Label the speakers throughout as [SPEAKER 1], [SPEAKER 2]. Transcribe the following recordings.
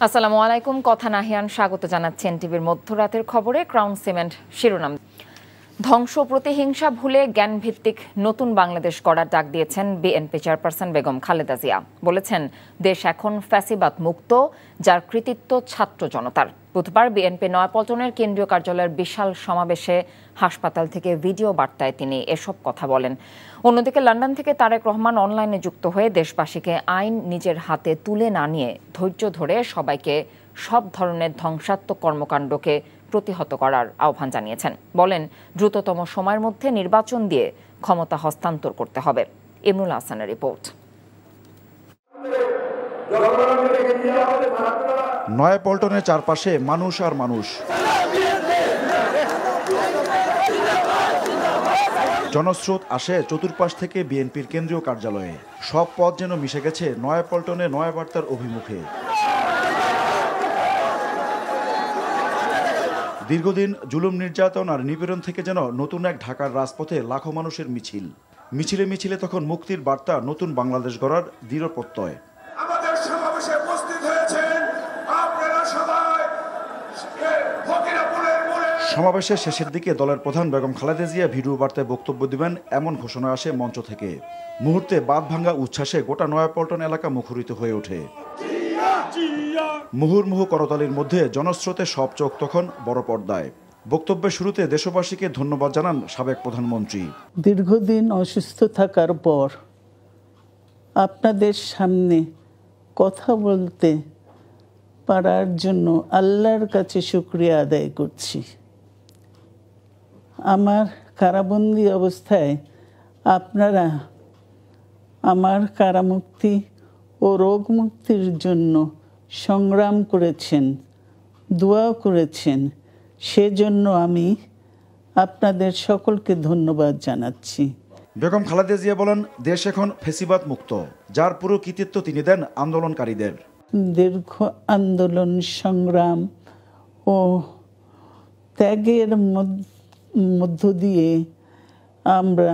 [SPEAKER 1] আসসালামু আলাইকুম। কথা নাহিয়ান স্বাগত জানাচ্ছেন টিভির মধ্যরাতের খবরে। ক্রাউন সিমেন্ট শিরোনাম। ধ্বংস প্রতিহিংসা ভুলে জ্ঞানভিত্তিক নতুন বাংলাদেশ গড়ার ডাক দিয়েছেন বিএনপি চেয়ারপারসন বেগম খালেদা জিয়া। বলেছেন, দেশ এখন ফ্যাসিবাদ মুক্ত, যার কৃতিত্ব ছাত্র জনতার। বুধবার বিএনপি নয়াপল্টনের কেন্দ্রীয় কার্যালয়ের বিশাল সমাবেশে হাসপাতাল থেকে ভিডিও বার্তায় তিনি এসব কথা বলেন। অন্যদিকে লন্ডন থেকে তারেক রহমান অনলাইনে যুক্ত হয়ে দেশবাসীকে আইন নিজের হাতে তুলে না নিয়ে ধৈর্য ধরে সবাইকে সব ধরনের ধ্বংসাত্মক কর্মকাণ্ডকে প্রতিহত করার আহ্বান জানিয়েছেন। বলেন, দ্রুততম সময়ের মধ্যে নির্বাচন দিয়ে ক্ষমতা হস্তান্তর করতে হবে। ইমরুল হাসানের রিপোর্ট।
[SPEAKER 2] নয়াপল্টনের চারপাশে মানুষ আর মানুষ। জনস্রোত আসে চতুর্পাশ থেকে বিএনপির কেন্দ্রীয় কার্যালয়ে। সব পথ যেন মিশে গেছে নয়াপল্টনে নয়াবার্তার অভিমুখে। দীর্ঘদিন জুলুম, নির্যাতন আর নিপীড়ন থেকে যেন নতুন এক ঢাকার রাজপথে লাখো মানুষের মিছিল। মিছিলে মিছিলে তখন মুক্তির বার্তা, নতুন বাংলাদেশ গড়ার দৃঢ় প্রত্যয়। সমাবেশের শেষের দিকে দলের প্রধান বেগম খালেদা জিয়া ভিডিও বার্তায় বক্তব্য দিবেন, এমন ঘোষণা আসে মঞ্চ থেকে। মুহূর্তে বাঁধ ভাঙ্গা উচ্ছ্বাসে গোটা নয়াপল্টন এলাকা মুখরিত হয়ে ওঠে। মুহুর্মুহু করতালির মধ্যে জনস্রোতে সব চোখ তখন বড় পর্দায়। বক্তব্যের শুরুতে দেশবাসীকে ধন্যবাদ জানান সাবেক প্রধানমন্ত্রী।
[SPEAKER 3] দীর্ঘদিন অসুস্থ থাকার পর আপনাদের সামনে কথা বলতে পারার জন্য আল্লাহর কাছে শুকরিয়া আদায় করছি। আমার কারাবন্দী অবস্থায় আপনারা আমার কারামুক্তি ও রোগ মুক্তির জন্য সংগ্রাম করেছেন, দোয়া করেছেন। সেজন্য আমি আপনাদের সকলকে ধন্যবাদ জানাচ্ছি।
[SPEAKER 2] বেগম খালেদা জিয়া বলেন, দেশ এখন ফ্যাসিবাদ মুক্ত, যার পুরো কৃতিত্ব তিনি দেন আন্দোলনকারীদের।
[SPEAKER 3] দীর্ঘ আন্দোলন, সংগ্রাম ও ত্যাগের মধ্য দিয়ে আমরা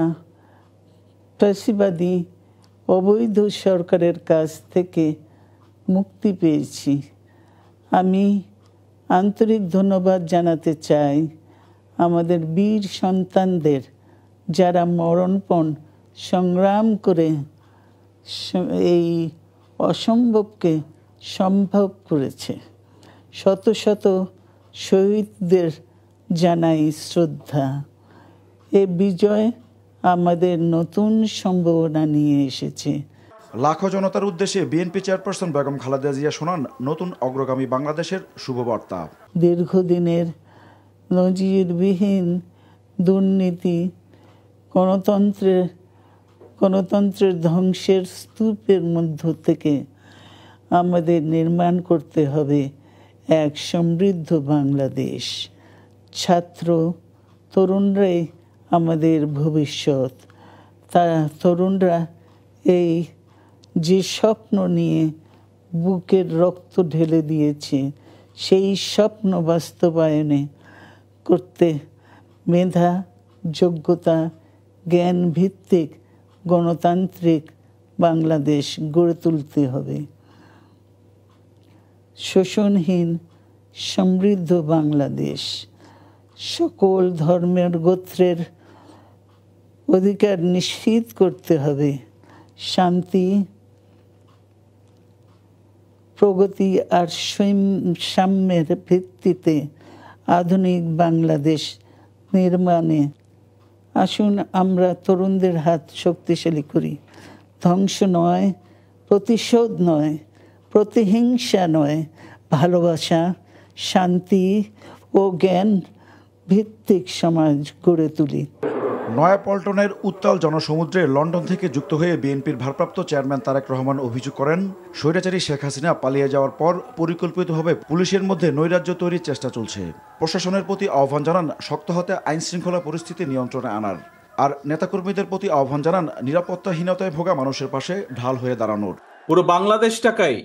[SPEAKER 3] ফ্যাসিবাদী অবৈধ সরকারের কাছ থেকে মুক্তি পেয়েছি। আমি আন্তরিক ধন্যবাদ জানাতে চাই আমাদের বীর সন্তানদের, যারা মরণপণ সংগ্রাম করে এই অসম্ভবকে সম্ভব করেছে। শত শত শহীদদের জানাই শ্রদ্ধা। এ বিজয় আমাদের নতুন সম্ভাবনা নিয়ে এসেছে।
[SPEAKER 2] লাখো জনতার উদ্দেশ্যে বিএনপি চেয়ারপারসন বেগম খালেদা জিয়া শোনান নতুন অগ্রগামী বাংলাদেশের শুভবার্তা।
[SPEAKER 3] দীর্ঘদিনের নজিরবিহীন দুর্নীতি, গণতন্ত্রের ধ্বংসের স্তূপের মধ্য থেকে আমাদের নির্মাণ করতে হবে এক সমৃদ্ধ বাংলাদেশ। ছাত্র তরুণরাই আমাদের ভবিষ্যৎ। তরুণরা এই যে স্বপ্ন নিয়ে বুকের রক্ত ঢেলে দিয়েছে, সেই স্বপ্ন বাস্তবায়নে করতে মেধা, যোগ্যতা, জ্ঞান ভিত্তিক গণতান্ত্রিক বাংলাদেশ গড়ে তুলতে হবে। শোষণহীন সমৃদ্ধ বাংলাদেশ। সকল ধর্মের গোত্রের অধিকার নিশ্চিত করতে হবে। শান্তি, প্রগতি আর সাম্যের ভিত্তিতে আধুনিক বাংলাদেশ নির্মাণে আসুন আমরা তরুণদের হাত শক্তিশালী করি। ধ্বংস নয়, প্রতিশোধ নয়, প্রতিহিংসা নয়, ভালোবাসা, শান্তি ও জ্ঞান ভিত্তিক সমাজ গড়ে তুলি।
[SPEAKER 2] নয়াপল্টনের উত্তাল জনসমুদ্রে লন্ডন থেকে যুক্ত হয়ে বিএনপির ভারপ্রাপ্ত চেয়ারম্যান তারেক রহমান অভিযোগ করেন, স্বৈরাচারী শেখ হাসিনা পালিয়ে যাওয়ার পর পরিকল্পিতভাবে পুলিশের মধ্যে নৈরাজ্য তৈরির চেষ্টা চলছে। প্রশাসনের প্রতি আহ্বান জানান শক্ত হাতে আইন শৃঙ্খলা পরিস্থিতি নিয়ন্ত্রণে আনার। আর নেতাকর্মীদের প্রতি আহ্বান জানান নিরাপত্তাহীনতায় ভোগা মানুষের পাশে ঢাল হয়ে দাঁড়ানোর।
[SPEAKER 4] পুরো বাংলাদেশটাকেই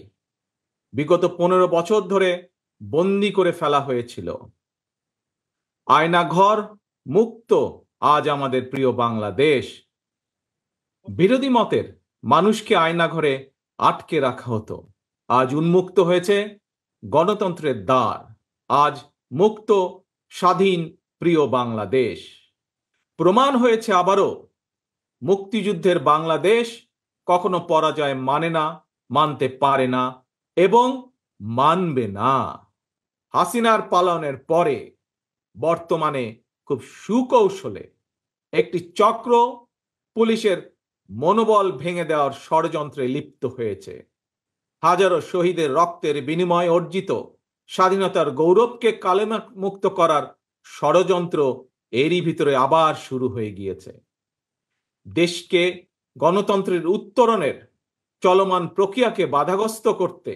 [SPEAKER 4] বিগত 15 বছর ধরে বন্দি করে ফেলা হয়েছিল। আয়নাঘর মুক্ত আজ আমাদের প্রিয় বাংলাদেশ। বিরোধী মতের মানুষকে আয়নাঘরে আটকে রাখা হতো, আজ উন্মুক্ত হয়েছে গণতন্ত্রের দ্বার, আজ মুক্ত, স্বাধীন, প্রিয় বাংলাদেশ। প্রমাণ হয়েছে আবারও, মুক্তিযুদ্ধের বাংলাদেশ কখনো পরাজয় মানে না, মানতে পারে না এবং মানবে না। হাসিনার পালনের পরে বর্তমানে খুব সুকৌশলে একটি চক্র পুলিশের মনোবল ভেঙে দেওয়ার ষড়যন্ত্রে লিপ্ত হয়েছে। হাজারো শহীদের রক্তের বিনিময়ে অর্জিত স্বাধীনতার গৌরবকে কালেমামুক্ত করার ষড়যন্ত্র এরই ভিতরে আবার শুরু হয়ে গিয়েছে। দেশকে গণতন্ত্রের উত্তরণের চলমান প্রক্রিয়াকে বাধাগ্রস্ত করতে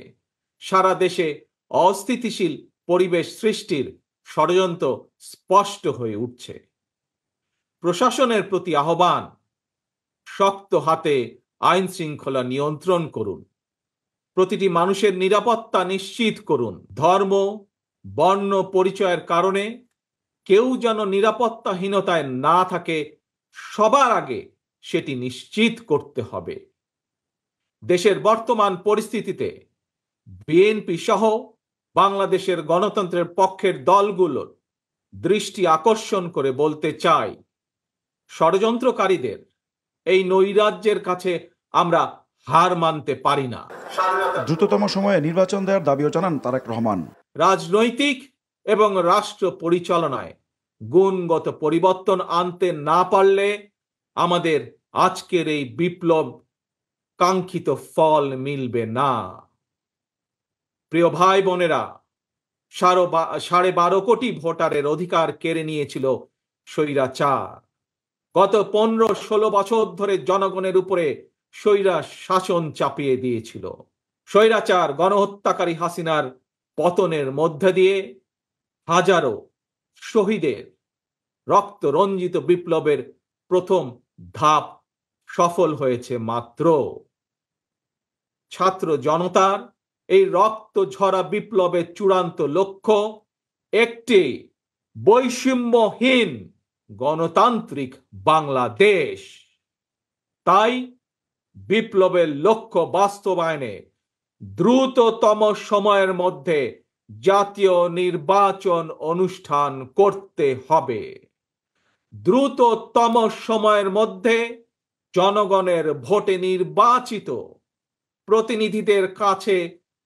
[SPEAKER 4] সারা দেশে অস্থিতিশীল পরিবেশ সৃষ্টির ষড়যন্ত্র স্পষ্ট হয়ে উঠছে। প্রশাসনের প্রতি আহ্বান, শক্ত হাতে আইন শৃঙ্খলা নিয়ন্ত্রণ করুন, প্রতিটি মানুষের নিরাপত্তা নিশ্চিত করুন। ধর্ম, বর্ণ পরিচয়ের কারণে কেউ যেন নিরাপত্তাহীনতায় না থাকে, সবার আগে সেটি নিশ্চিত করতে হবে। দেশের বর্তমান পরিস্থিতিতে বিএনপি সহ বাংলাদেশের গণতন্ত্রের পক্ষের দলগুলোর দৃষ্টি আকর্ষণ করে বলতে চাই, ষড়যন্ত্রকারীদের এই নৈরাজ্যের কাছে আমরা হার মানতে পারি না।
[SPEAKER 2] দ্রুততম সময়ে নির্বাচন দেওয়ার দাবিও জানান তারেক রহমান।
[SPEAKER 4] রাজনৈতিক এবং রাষ্ট্র পরিচালনায় গুণগত পরিবর্তন আনতে না পারলে আমাদের আজকের এই বিপ্লব কাঙ্ক্ষিত ফল মিলবে না। প্রিয় ভাই বোনেরা, 12.5 কোটি ভোটারের অধিকার কেড়ে নিয়েছিল স্বৈরাচার। গত 15-16 বছর ধরে জনগণের উপরে স্বৈরা শাসন চাপিয়ে দিয়েছিল। স্বৈরাচার গণহত্যাকারী হাসিনার পতনের মধ্যে দিয়ে হাজারো শহীদের রক্ত রঞ্জিত বিপ্লবের প্রথম ধাপ সফল হয়েছে মাত্র। ছাত্র জনতার এই রক্ত ঝরা বিপ্লবের চূড়ান্ত লক্ষ্য একটি বৈষম্যহীন গণতান্ত্রিক বাংলাদেশ। তাই বিপ্লবের লক্ষ্য বাস্তবায়নে দ্রুততম সময়ের মধ্যে জাতীয় নির্বাচন অনুষ্ঠান করতে হবে। দ্রুততম সময়ের মধ্যে জনগণের ভোটে নির্বাচিত প্রতিনিধিদের কাছে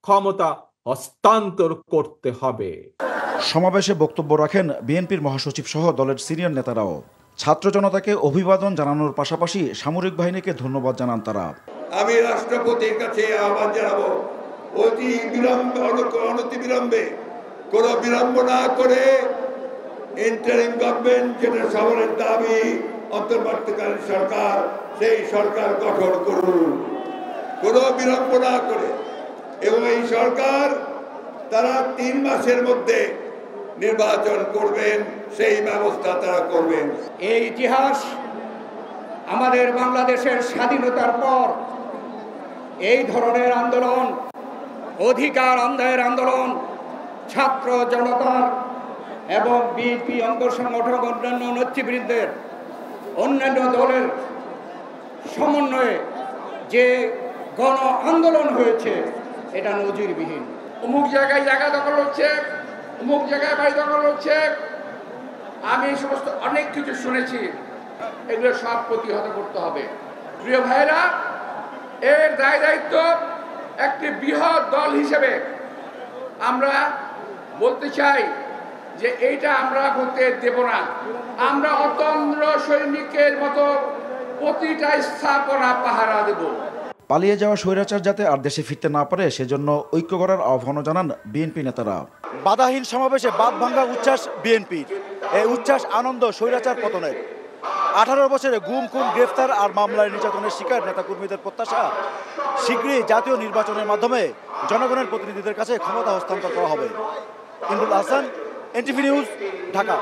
[SPEAKER 4] ক্ষমতা হস্তান্তর করতে হবে।
[SPEAKER 2] সমাবেশে বক্তব্য রাখেন বিএনপির মহাসচিব সহ দলের সিনিয়র নেতারাও। ছাত্র জনতাকে অভিবাদন জানানোর পাশাপাশি সামরিক বাহিনীকে ধন্যবাদ জানান তারা।
[SPEAKER 5] আমি রাষ্ট্রপতির কাছে আহ্বান জানাবো, অনতিবিলম্বে কোনো বিলম্ব না করে ইন্টারিম গভর্নমেন্ট, যেটা সবার দাবি, অন্তর্বর্তীকালীন সরকার, সেই সরকার গঠন করুন কোনো বিলম্ব না করে। এবং এই সরকার তারা 3 মাসের মধ্যে নির্বাচন করবেন, সেই ব্যবস্থা তারা করবেন।
[SPEAKER 6] এই ইতিহাস আমাদের বাংলাদেশের স্বাধীনতার পর এই ধরনের আন্দোলন, অধিকার আদায়ের আন্দোলন, ছাত্র জনতার এবং বিএনপি অঙ্গ সংগঠন, অন্যান্য নেতৃবৃন্দের, অন্যান্য দলের সমন্বয়ে যে গণ আন্দোলন হয়েছে, এটা নজিরবিহীন।
[SPEAKER 7] অমুক জায়গায় জায়গা দখল হচ্ছে, অমুক জায়গায় বাড়ি দখল হচ্ছে, আমি এই সমস্ত অনেক কিছু শুনেছি। এগুলো সব প্রতিহত করতে হবে। প্রিয় ভাইরা, এর দায়িত্ব একটি বৃহৎ দল হিসেবে আমরা বলতে চাই যে এইটা আমরা হতে দেব না। আমরা অতন্দ্র সৈনিকের মতো প্রতিটা স্থাপনা পাহারা দেব।
[SPEAKER 2] পালিয়ে যাওয়া স্বৈরাচার যাতে আর দেশে ফিরতে না পারে সেজন্য ঐক্য করার আহ্বানও জানান বিএনপি নেতারা। বাধাহীন সমাবেশে বাঁধ ভাঙ্গা উচ্ছ্বাস বিএনপির। এই উচ্ছ্বাস আনন্দ স্বৈরাচার পতনের। 18 বছরে গুম, খুন, গ্রেফতার আর মামলায় নির্যাতনের শিকার নেতাকর্মীদের প্রত্যাশা, শীঘ্রই জাতীয় নির্বাচনের মাধ্যমে জনগণের প্রতিনিধিদের কাছে ক্ষমতা হস্তান্তর করা হবে। Imrul Hasan, NTV news, Dhaka.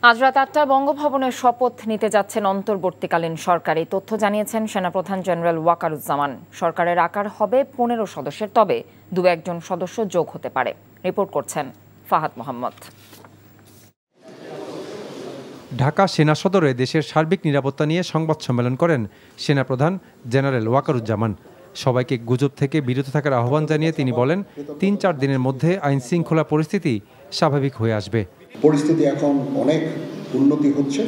[SPEAKER 1] আজ রাত 8টায় বঙ্গভবনের শপথ নিতে যাচ্ছেন অন্তর্বর্তীকালীন সরকার। এই তথ্য জানিয়েছেন সেনাপ্রধান জেনারেল ওয়াকারুজ্জামান। সরকারের আকার হবে 15 সদস্যের, তবে 2-1 সদস্য যোগ হতে পারে। রিপোর্ট করছেন ফাহাদ মোহাম্মদ।
[SPEAKER 8] ঢাকা সেনা সদরে দেশের সার্বিক নিরাপত্তা নিয়ে সংবাদ সম্মেলন করেন সেনাপ্রধান জেনারেল ওয়াকারুজ্জামান। সবাইকে গুজব থেকে বিরত থাকার আহ্বান জানিয়ে তিনি বলেন ৩-৪ দিনের মধ্যে আইন শৃঙ্খলা পরিস্থিতি স্বাভাবিক হয়ে আসবে।
[SPEAKER 9] পরিস্থিতি এখন অনেক উন্নতি হচ্ছে,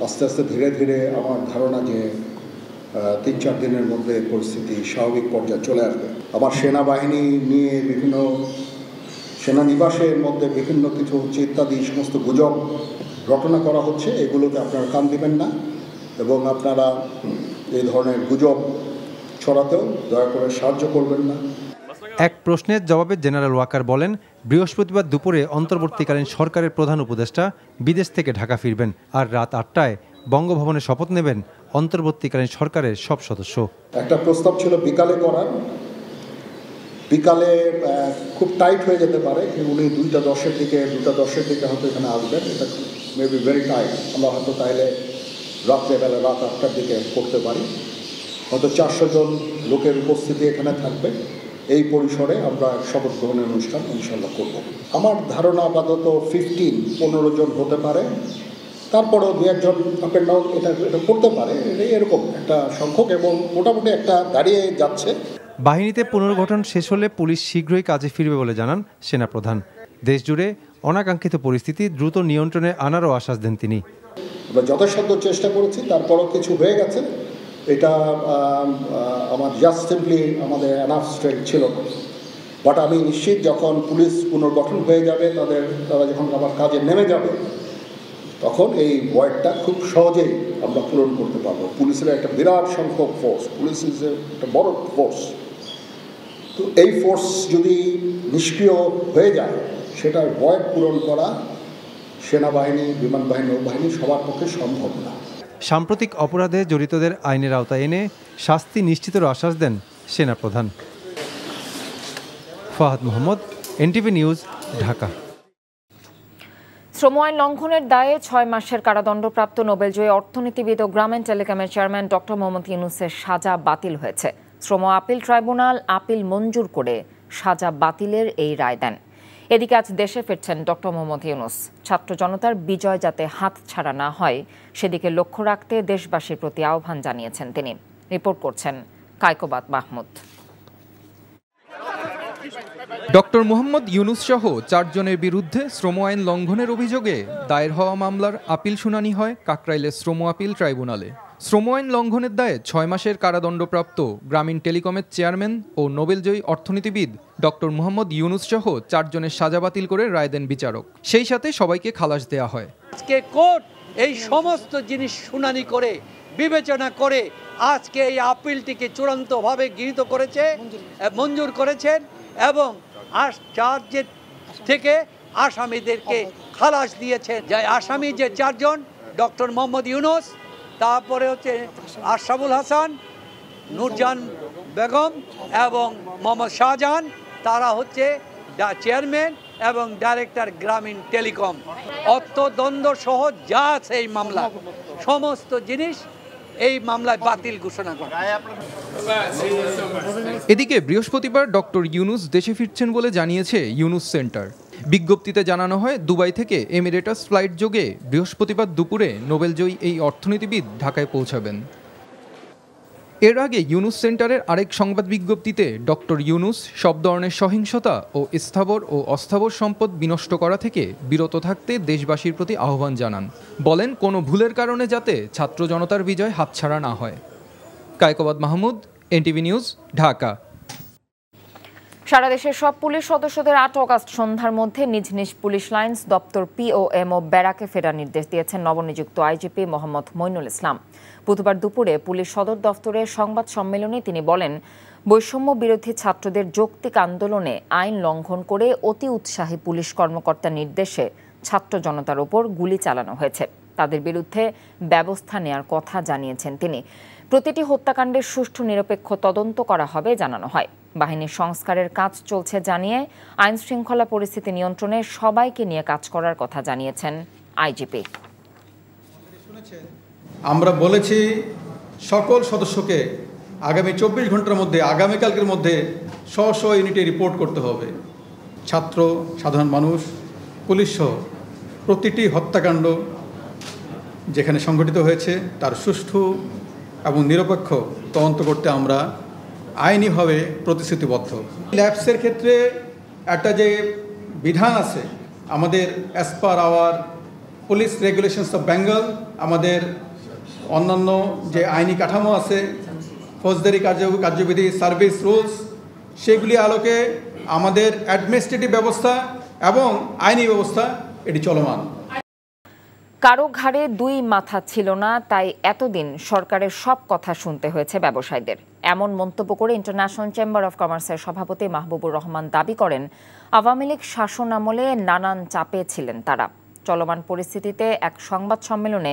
[SPEAKER 9] আস্তে আস্তে ধীরে ধীরে আমার ধারণা যে ৩-৪ দিনের মধ্যে পরিস্থিতি স্বাভাবিক পর্যায়ে চলে আসবে। আমার সেনাবাহিনী নিয়ে বিভিন্ন সেনানিবাসের মধ্যে বিভিন্ন কিছু হচ্ছে ইত্যাদি সমস্ত গুজব রটনা করা হচ্ছে, এগুলোতে আপনারা কান দিবেন না এবং আপনারা এই ধরনের গুজব ছড়াতেও দয়া করে সাহায্য করবেন না।
[SPEAKER 8] এক প্রশ্নের জবাবে জেনারেল ওয়াকার বলেন, বৃহস্পতিবার দুপুরে অন্তর্বর্তীকালীন সরকারের প্রধান উপদেষ্টা বিদেশ থেকে ঢাকা ফিরবেন, আর রাত ৮টায় বঙ্গভবনে শপথ নেবেন অন্তর্বর্তীকালীন সরকারের সব সদস্য।
[SPEAKER 9] একটা প্রস্তাব ছিল বিকালে করার, বিকালে খুব টাইট হয়ে যেতে পারে, উনি 2:10-এর দিকে হয়তো এখানে আসবেন, এটা মেবি ভেরি টাইট। আমরা হয়তো তাইলে রাত্রেবেলা রাত 8টার দিকে করতে পারি, হয়তো 400 জন লোকের উপস্থিতি এখানে থাকবে। এই পরিসরে আমরা শপথ গ্রহণের অনুষ্ঠান ইনশাল্লাহ করব। আমার ধারণা আপাতত 15 জন হতে পারে, তারপরেও 2-1 জন আপ অ্যান্ড ডাউন এটা করতে পারে, এরকম একটা সংখ্যক এবং মোটামুটি একটা দাঁড়িয়ে যাচ্ছে।
[SPEAKER 8] বাহিনীতে পুনর্গঠন শেষ হলে পুলিশ শীঘ্রই কাজে ফিরবে বলে জানান সেনাপ্রধান। দেশজুড়ে অনাকাঙ্ক্ষিত পরিস্থিতি দ্রুত নিয়ন্ত্রণে আনারও আশ্বাস দেন তিনি।
[SPEAKER 9] আমরা যথাসাধ্য চেষ্টা করেছি, তারপরও কিছু হয়ে গেছে, এটা আমার জাস্ট সিম্পলি আমাদের এনাফ স্ট্রেংথ ছিল না। বাট আমি নিশ্চিত যখন পুলিশ পুনর্গঠন হয়ে যাবে, তারা যখন আবার কাজে নেমে যাবে, তখন এই ভয়েডটা খুব সহজেই আমরা পূরণ করতে পারবো। পুলিশের একটা বিরাট সংখ্যক ফোর্স, পুলিশ ইজ একটা বড় ফোর্স, তো এই ফোর্স যদি নিষ্ক্রিয় হয়ে যায়, সেটার ভয়েড পূরণ করা সেনাবাহিনী, বিমান বাহিনী, নৌবাহিনী সবার পক্ষে সম্ভব না।
[SPEAKER 8] সাম্প্রতিক অপরাধে জড়িতদের আইনের আওতায় এনে শাস্তি নিশ্চিতের আশ্বাস দেন সেনাপ্রধান। Fahad Mohammad, NTV news, Dhaka.
[SPEAKER 1] শ্রম আইন লঙ্ঘনের দায়ে 6 মাসের কারাদণ্ডপ্রাপ্ত নোবেলজয়ী অর্থনীতিবিদ ও গ্রামীণ টেলিকমের চেয়ারম্যান ডক্টর মোহাম্মদ ইউনূসের সাজা বাতিল হয়েছে। শ্রম আপিল ট্রাইব্যুনাল আপিল মঞ্জুর করে সাজা বাতিলের এই রায় দেন। এদিকে আজ দেশে ফিরছেন ডক্টর মোহাম্মদ ইউনূস। ছাত্র জনতার বিজয় যাতে হাতছাড়া না হয় সেদিকে লক্ষ্য রাখতে দেশবাসীর প্রতি আহ্বান জানিয়েছেন তিনি। রিপোর্ট করছেন কায়কোবাদ মাহমুদ।
[SPEAKER 10] ডক্টর মোহাম্মদ ইউনূস সহ 4 জনের বিরুদ্ধে শ্রম আইন লঙ্ঘনের অভিযোগে দায়ের হওয়া মামলার আপিল শুনানি হয় কাকরাইলের শ্রম আপিল ট্রাইব্যুনালে। শ্রম আইন লঙ্ঘনের দায়ে 6 মাসের কারাদণ্ডপ্রাপ্ত গ্রামীণ টেলিকমের চেয়ারম্যান ও নোবেলজয়ী অর্থনীতিবিদ ডক্টর মোহাম্মদ ইউনূস সহ 4 জনের সাজা বাতিল করে রায় দেন বিচারক। সেই সাথে সবাইকে খালাস দেওয়া হয়।
[SPEAKER 11] আজকে কোর্ট এই সমস্ত জিনিস শুনানি করে বিবেচনা করে আজকে এই আপিলটিকে চূড়ান্তভাবে গৃহীত করেছে, মঞ্জুর করেছেন এবং চার্জের থেকে আসামিদেরকে খালাস দিয়েছেন। যে আসামি যে 4 জন, ডক্টর মোহাম্মদ ইউনূস, তারপরে হচ্ছে আশরাফুল হাসান, নূরজাহান বেগম এবং মোহাম্মদ শাহজাহান, তারা হচ্ছে চেয়ারম্যান এবং ডাইরেক্টর গ্রামীণ টেলিকম। অর্থদণ্ড সহ যা আছে এই মামলা সমস্ত জিনিস এই মামলায় বাতিল ঘোষণা করা।
[SPEAKER 10] এদিকে বৃহস্পতিবার ডক্টর ইউনূস দেশে ফিরছেন বলে জানিয়েছে ইউনূস সেন্টার। বিজ্ঞপ্তিতে জানানো হয়, দুবাই থেকে এমিরেটাস ফ্লাইট যোগে বৃহস্পতিবার দুপুরে নোবেলজয়ী এই অর্থনীতিবিদ ঢাকায় পৌঁছাবেন। এর আগে ইউনূস সেন্টারের আরেক সংবাদ বিজ্ঞপ্তিতে ডক্টর ইউনূস সব ধরনের সহিংসতা ও স্থাবর ও অস্থাবর সম্পদ বিনষ্ট করা থেকে বিরত থাকতে দেশবাসীর প্রতি আহ্বান জানান। বলেন, কোনো ভুলের কারণে যাতে ছাত্র জনতার বিজয় হাতছাড়া না হয়। Kaykobad Mahmud, NTV news, Dhaka.
[SPEAKER 1] সারা দেশের সব পুলিশ সদস্যদের 8 অগাস্ট সন্ধ্যার মধ্যে নিজ নিজ পুলিশ লাইন্স দপ্তর পিওএমও ব্যারাকে ফেরার নির্দেশ দিয়েছেন নবনিযুক্ত আইজিপি মোহাম্মদ মইনুল ইসলাম। বুধবার দুপুরে পুলিশ সদর দফতরে সংবাদ সম্মেলনে তিনি বলেন, বৈষম্য বিরোধী ছাত্রদের যৌক্তিক আন্দোলনে আইন লঙ্ঘন করে অতি উৎসাহী পুলিশ কর্মকর্তার নির্দেশে ছাত্র জনতার ওপর গুলি চালানো হয়েছে। তাদের বিরুদ্ধে ব্যবস্থা নেওয়ার কথা জানিয়েছেন তিনি। প্রতিটি হত্যাকাণ্ডের সুষ্ঠু নিরপেক্ষ তদন্ত করা হবে জানানো হয়। বাহিনীর সংস্কারের কাজ চলছে জানিয়ে আইন শৃঙ্খলা পরিস্থিতি নিয়ন্ত্রণে সবাইকে নিয়ে কাজ করার কথা জানিয়েছেন আইজিপি।
[SPEAKER 12] আমরা বলেছি সকল সদস্যকে আগামী 24 ঘন্টার মধ্যে, আগামীকালকের মধ্যে স্ব ইউনিটে রিপোর্ট করতে হবে। ছাত্র, সাধারণ মানুষ, পুলিশ সহ প্রতিটি হত্যাকাণ্ড যেখানে সংঘটিত হয়েছে তার সুষ্ঠু এবং নিরপেক্ষ তদন্ত করতে আমরা আইনিভাবে প্রতিশ্রুতিবদ্ধ। ল্যাবসের ক্ষেত্রে একটা যে বিধান আছে আমাদের as per our police regulations of Bengal, আমাদের অন্যান্য যে আইনি কাঠামো আছে, ফৌজদারি কার্যবিধি, সার্ভিস রুলস, সেগুলি আলোকে আমাদের অ্যাডমিনিস্ট্রেটিভ ব্যবস্থা এবং আইনি ব্যবস্থা এটি চলমান।
[SPEAKER 1] কারো ঘাড়ে দুই মাথা ছিল না, তাই এতদিন সরকারের সব কথা শুনতে হয়েছে ব্যবসায়ীদের। এমন মন্তব্য করে ইন্টারন্যাশনাল চেম্বার অফ কমার্সের সভাপতি মাহবুবুর রহমান দাবি করেন, আওয়ামী লীগ শাসন আমলে নানান চাপে ছিলেন তারা। চলমান পরিস্থিতিতে এক সংবাদ সম্মেলনে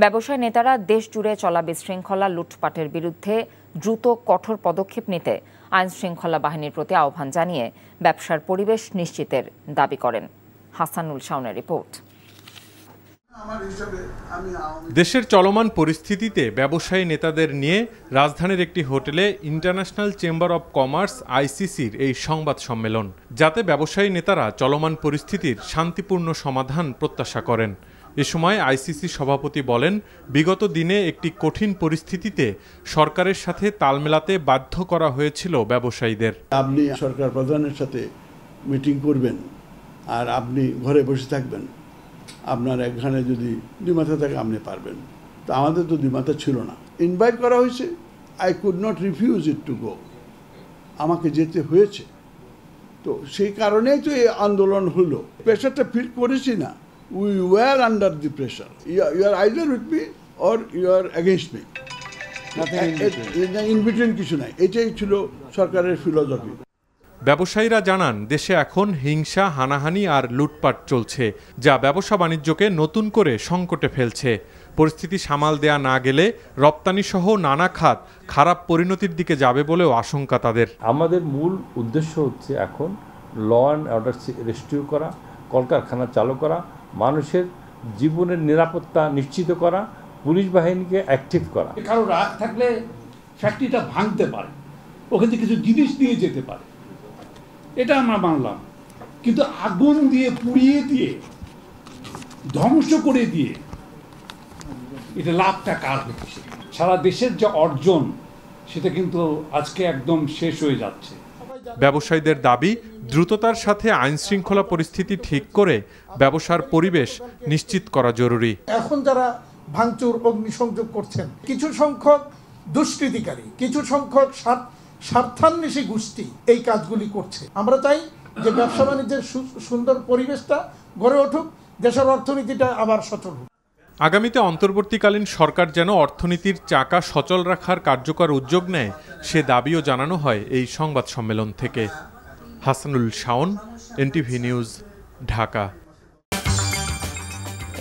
[SPEAKER 1] ব্যবসায়ী নেতারা দেশ জুড়ে চলা বিশৃঙ্খলা, লুটপাটের বিরুদ্ধে দ্রুত কঠোর পদক্ষেপ নিতে আইন শৃঙ্খলা বাহিনীর প্রতি আহ্বান জানিয়ে ব্যবসার পরিবেশ নিশ্চিতের দাবি করেন। হাসানুল শাওনের রিপোর্ট।
[SPEAKER 13] দেশের চলমান পরিস্থিতিতে ব্যবসায়ী নেতাদের নিয়ে রাজধানীর একটি হোটেলে ইন্টারন্যাশনাল চেম্বার অব কমার্স আইসিসির এই সংবাদ সম্মেলন, যাতে ব্যবসায়ী নেতারা চলমান পরিস্থিতির শান্তিপূর্ণ সমাধান প্রত্যাশা করেন। এ সময় আইসিসি সভাপতি বলেন, বিগত দিনে একটি কঠিন পরিস্থিতিতে সরকারের সাথে তাল মেলাতে বাধ্য করা হয়েছিল ব্যবসায়ীদের।
[SPEAKER 14] আপনি সরকার প্রধানের সাথে মিটিং করবেন আর আপনি ঘরে বসে থাকবেন, আপনার একখানে যদি দুই মাথা থাকে আপনি পারবেন, তো আমাদের তো দুই মাথা ছিল না। ইনভাইট করা হয়েছে, I could not refuse it to go, আমাকে যেতে হয়েছে। তো সেই কারণেই তো এই আন্দোলন হলো। প্রেশারটা ফিল করেছি না, we were under the pressure. You are either with me or you are against me, in between কিছু নাই। এটাই ছিল সরকারের ফিলোসফি।
[SPEAKER 13] ব্যবসায়ীরা জানান, দেশে এখন হিংসা, হানাহানি আর লুটপাট চলছে, যা ব্যবসা বাণিজ্যকে নতুন করে সংকটে ফেলছে। পরিস্থিতি সামাল দেয়া না গেলে রপ্তানি সহ নানা খাত খারাপ পরিণতির দিকে যাবে বলেও আশঙ্কা তাদের।
[SPEAKER 15] আমাদের মূল উদ্দেশ্য হচ্ছে এখন ল অ্যান্ড অর্ডার রেস্টিউর করা, কলকারখানা চালু করা, মানুষের জীবনের নিরাপত্তা নিশ্চিত করা, পুলিশ বাহিনীকে অ্যাক্টিভ করা।
[SPEAKER 16] কারো রাগ থাকলে ফ্যাক্টরিটা ভাঙতে পারে, ওখান থেকে কিছু জিনিস নিয়ে যেতে পারে, এটা আমরা মানলাম। কিন্তু আগুন দিয়ে পুড়িয়ে দিয়ে ধ্বংস করে দিয়ে এটা লাভটা কার হচ্ছে? সারা দেশের যে অর্জন সেটা কিন্তু আজকে একদম শেষ হয়ে যাচ্ছে।
[SPEAKER 13] ব্যবসায়ীদের দাবি, দ্রুততার সাথে আইন শৃঙ্খলা পরিস্থিতি ঠিক করে ব্যবসার পরিবেশ নিশ্চিত করা জরুরি।
[SPEAKER 17] এখন যারা ভাঙচুর, অগ্নিসংযোগ করছেন, কিছু সংখ্যক দুষ্কৃতিকারী, কিছু সংখ্যক স্বার্থান্বেষী গোষ্ঠী এই কাজগুলি করছে। আমরা চাই যে ব্যবসা বাণিজ্যের সুন্দর পরিবেশটা গড়ে উঠুক, দেশের অর্থনীতিটা আবার সচল হোক।
[SPEAKER 13] আগামীতে অন্তর্বর্তীকালীন সরকার যেন অর্থনীতির চাকা সচল রাখার কার্যকর উদ্যোগ নেয়, সে দাবিও জানানো হয় এই সংবাদ সম্মেলন থেকে। Hasanul Shawon, NTV news, Dhaka.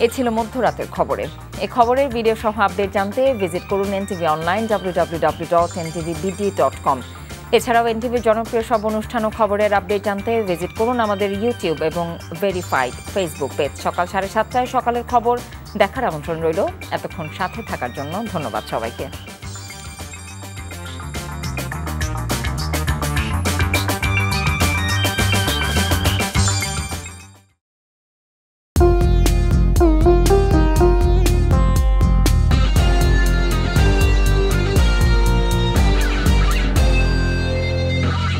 [SPEAKER 1] এ ছিল মধ্যরাতের খবরে। এই খবরের ভিডিও সহ আপডেট জানতে ভিজিট করুন এনটিভি অনলাইন www.ntvbd.com। এছাড়াও এনটিভির জনপ্রিয় সব অনুষ্ঠান ও খবরের আপডেট জানতে ভিজিট করুন আমাদের ইউটিউব এবং ভেরিফাইড ফেসবুক পেজ। সকাল 7:30টায় সকালের খবর দেখার আমন্ত্রণ রইল। এতক্ষণ সাথে থাকার জন্য ধন্যবাদ সবাইকে।